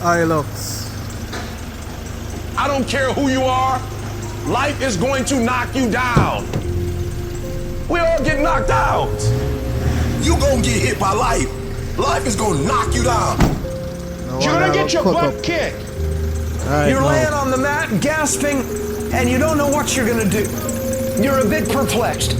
Hilux. I don't care who you are. Life is going to knock you down. We all get knocked out. You gonna get hit by life. Life is gonna knock you down. You're gonna get your butt kicked. You're laying on the mat, gasping, and you don't know what you're gonna do. You're a bit perplexed.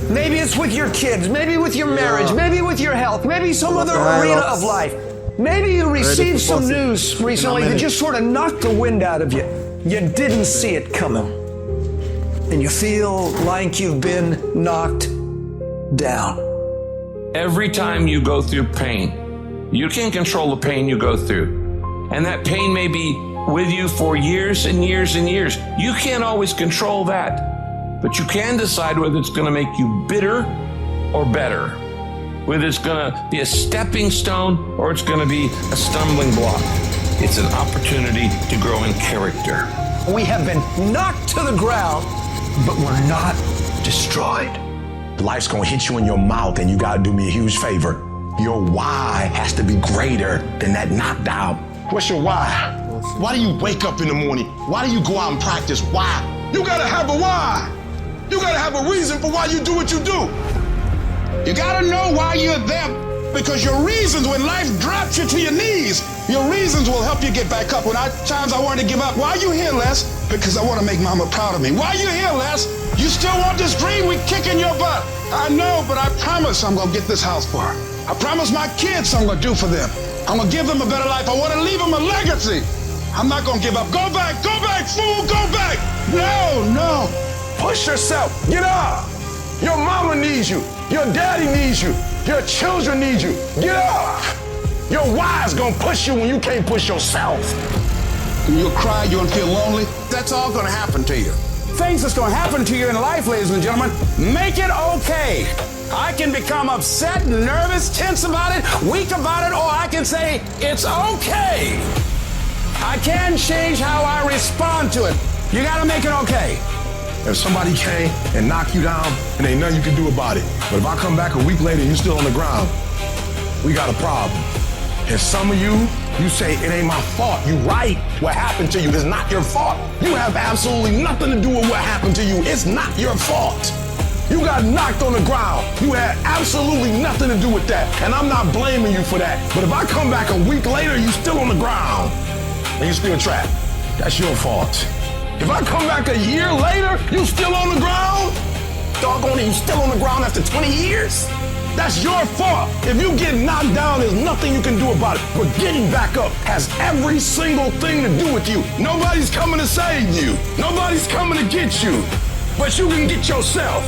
Maybe it's with your kids, maybe with your marriage, maybe with your health, maybe some other arena of life. Maybe you received some news recently that just sort of knocked the wind out of you. You didn't see it coming. And you feel like you've been knocked down. Every time you go through pain, you can't control the pain you go through. And that pain may be with you for years and years and years. You can't always control that, but you can decide whether it's going to make you bitter or better, whether it's going to be a stepping stone or it's going to be a stumbling block. It's an opportunity to grow in character. We have been knocked to the ground, but we're not destroyed. Life's gonna hit you in your mouth, and you gotta do me a huge favor. Your why has to be greater than that knockdown. What's your why? Why do you wake up in the morning? Why do you go out and practice? Why? You gotta have a why. You gotta have a reason for why you do what you do. You gotta know why you're there, because your reasons, when life drops you to your knees, your reasons will help you get back up. When times I wanted to give up, why are you here, Les? Because I want to make Mama proud of me. Why are you here, Les? You still want this dream? We kicking your butt. I know, but I promise I'm going to get this house for her. I promise my kids I'm going to do for them. I'm going to give them a better life. I want to leave them a legacy. I'm not going to give up. Go back, fool, go back. No. Push yourself, get up. Your mama needs you. Your daddy needs you. Your children need you. Get up. Your why's gonna push you when you can't push yourself. You'll cry, you'll feel lonely. That's all gonna happen to you. Things that's gonna happen to you in life, ladies and gentlemen, make it okay. I can become upset, nervous, tense about it, weak about it, or I can say, it's okay. I can change how I respond to it. You gotta make it okay. If somebody came and knocked you down, and ain't nothing you can do about it. But if I come back a week later and you're still on the ground, we got a problem. And some of you say, it ain't my fault. You right. What happened to you is not your fault. You have absolutely nothing to do with what happened to you. It's not your fault. You got knocked on the ground. You had absolutely nothing to do with that. And I'm not blaming you for that. But if I come back a week later, you still on the ground, and you still trapped, that's your fault. If I come back a year later, you still on the ground? Doggone it, you still on the ground after 20 years? That's your fault. If you get knocked down, there's nothing you can do about it. But getting back up has every single thing to do with you. Nobody's coming to save you. Nobody's coming to get you. But you can get yourself.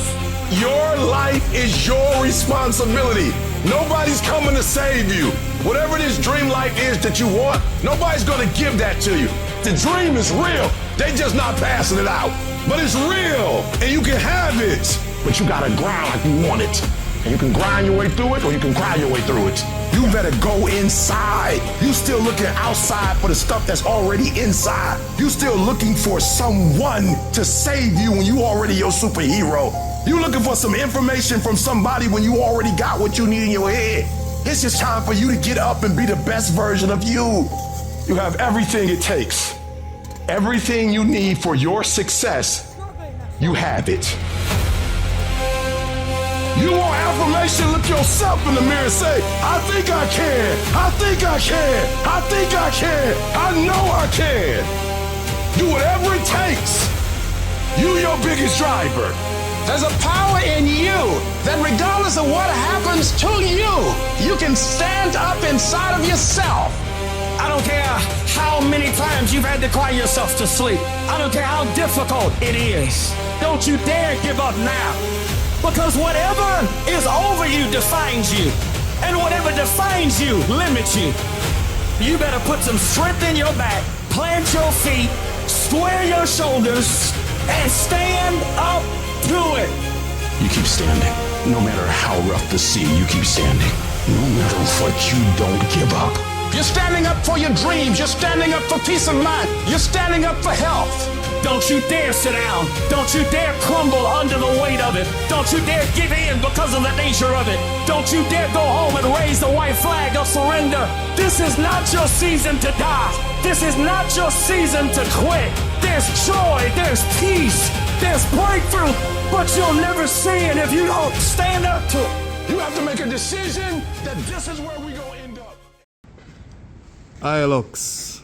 Your life is your responsibility. Nobody's coming to save you. Whatever this dream life is that you want, nobody's gonna give that to you. The dream is real. They just not passing it out. But it's real, and you can have it. But you gotta grind like you want it. And you can grind your way through it, or you can cry your way through it. You better go inside. You still looking outside for the stuff that's already inside. You still looking for someone to save you when you already your superhero. You looking for some information from somebody when you already got what you need in your head. It's just time for you to get up and be the best version of you. You have everything it takes. Everything you need for your success, you have it. You want affirmation? Look yourself in the mirror and say, I think I can. I think I can. I think I can. I know I can. Do whatever it takes. You your biggest driver. There's a power in you that regardless of what happens to you, you can stand up inside of yourself. I don't care how many times you've had to cry yourself to sleep. I don't care how difficult it is. Don't you dare give up now. Because whatever is over you defines you. And whatever defines you limits you. You better put some strength in your back, plant your feet, square your shoulders, and stand up to it. You keep standing. No matter how rough the sea, you keep standing. No matter what, you don't give up. You're standing up for your dreams. You're standing up for peace of mind. You're standing up for health. Don't you dare sit down. Don't you dare crumble under the weight of it. Don't you dare give in because of the nature of it. Don't you dare go home and raise the white flag of surrender. This is not your season to die. This is not your season to quit. There's joy, there's peace, there's breakthrough, but you'll never see it if you don't stand up to it. You have to make a decision that this is where we gonna end up. Hilux.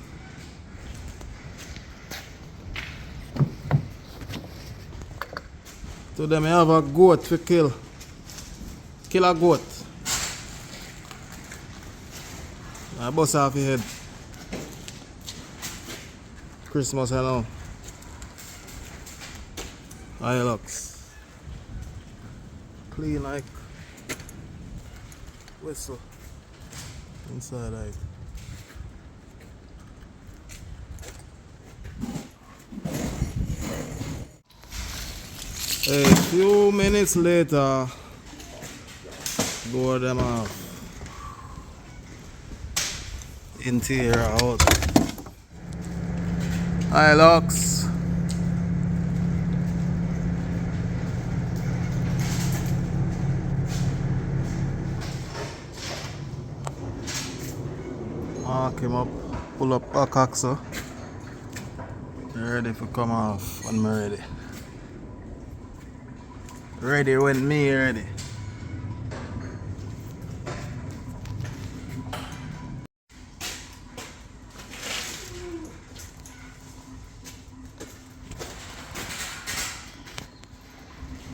Today I have a goat to kill. Kill a goat. I bust off your head. Christmas hello. Hilux. Clean like whistle. Inside like. A few minutes later, door them off. Interior out. Hilux. Mark him up, pull up back axle. Ready for come off when I'm ready. Ready when me ready.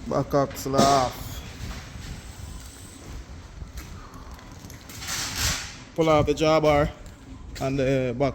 Back axle off. Pull off the jaw bar and the back